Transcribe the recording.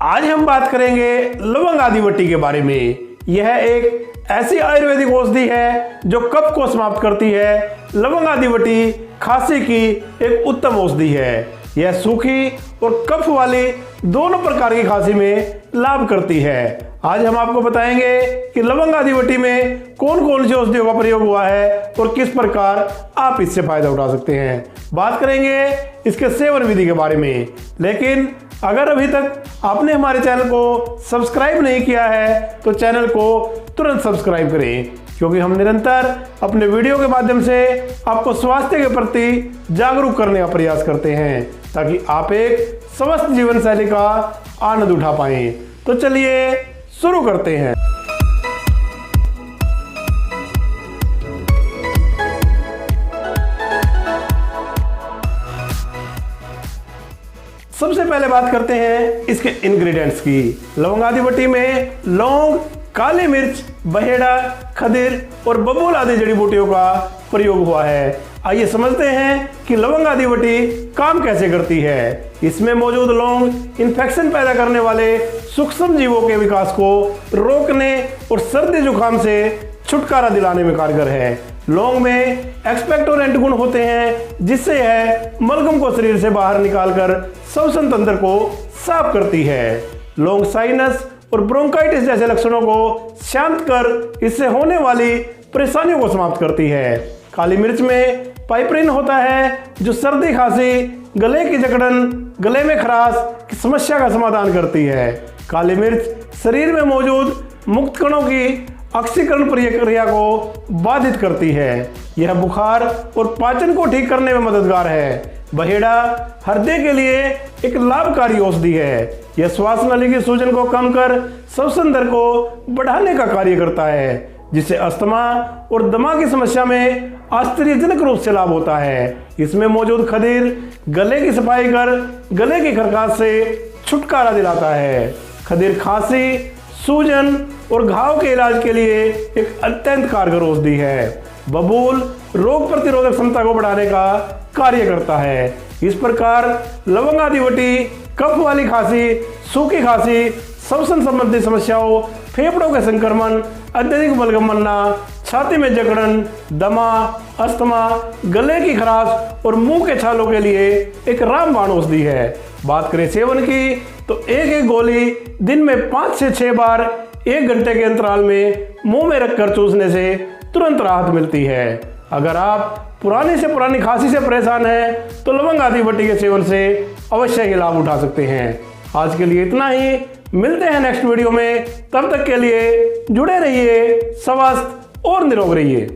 आज हम बात करेंगे लवंग आदिवटी के बारे में। यह एक ऐसी आयुर्वेदिक औषधि है जो कफ को समाप्त करती है। लवंग आदिवटी खांसी की एक उत्तम औषधि है। यह सूखी और कफ वाली दोनों प्रकार की खांसी में लाभ करती है। आज हम आपको बताएंगे कि लवंग आदिवटी में कौन कौन सी औषधियों का प्रयोग हुआ है और किस प्रकार आप इससे फायदा उठा सकते हैं। बात करेंगे इसके सेवन विधि के बारे में। लेकिन अगर अभी तक आपने हमारे चैनल को सब्सक्राइब नहीं किया है तो चैनल को तुरंत सब्सक्राइब करें, क्योंकि हम निरंतर अपने वीडियो के माध्यम से आपको स्वास्थ्य के प्रति जागरूक करने का प्रयास करते हैं, ताकि आप एक स्वस्थ जीवन शैली का आनंद उठा पाएं। तो चलिए शुरू करते हैं। सबसे पहले बात करते हैं इसके इंग्रेडिएंट्स की। लवंग आदिवटी में लौंग, काली मिर्च, बहेड़ा, खदिर और बबूल आदि जड़ी बूटियों का प्रयोग हुआ है। आइए समझते हैं कि लवंग आदिवटी काम कैसे करती है। इसमें मौजूद लौंग इन्फेक्शन पैदा करने वाले सूक्ष्म जीवों के विकास को रोकने और सर्दी जुकाम से छुटकारा दिलाने में कारगर है। लौंग में एक्सपेक्टोरेंट गुण होते हैं, जिससे यह मलगम को शरीर से बाहर निकालकर श्वसन तंत्र को साफ करती है। लौंग साइनस और ब्रोंकाइटिस जैसे लक्षणों को शांत कर इससे होने वाली परेशानियों को समाप्त करती है। काली मिर्च में पाइपरिन होता है, जो सर्दी, खांसी, गले की जकड़न, गले में खराश की समस्या का समाधान करती है। काली मिर्च शरीर में मौजूद मुक्त कणों की ऑक्सीकरण प्रक्रिया को बाधित करती है। यह बुखार और पाचन को ठीक करने में मददगार है। बहेड़ा हृदय के लिए एक लाभकारी औषधि है। यह श्वास नली की सूजन को कम कर श्वसन दर को बढ़ाने का कार्य करता है, जिससे अस्थमा और दमा की समस्या में आश्चर्यजनक रूप से लाभ होता है। इसमें मौजूद खदीर गले की सफाई कर गले की खरखाश से छुटकारा दिलाता है। खदीर खांसी, सूजन और घाव के इलाज के लिए एक अत्यंत कारगर औषधि है। बबूल रोग प्रतिरोधक क्षमता को बढ़ाने का कार्य करता है। इस प्रकार लवंग आदिवटी कफ वाली खांसी, सूखी खांसी, श्वसन संबंधी समस्याओं, फेफड़ों के संक्रमण, अत्यधिक बलगम बनना, छाती में जकड़न, दमा, अस्थमा, गले की खराश और मुंह के छालों के लिए एक रामबाण औषधि है। बात करें सेवन की, तो एक गोली दिन में 5 से 6 बार 1 घंटे के अंतराल में मुंह में रखकर चूसने से तुरंत राहत मिलती है। अगर आप पुरानी से पुरानी खांसी से परेशान हैं तो लवंग आदिवटी के सेवन से अवश्य ही लाभ उठा सकते हैं। आज के लिए इतना ही। मिलते हैं नेक्स्ट वीडियो में। तब तक के लिए जुड़े रहिए, स्वस्थ और निरोग रहिए।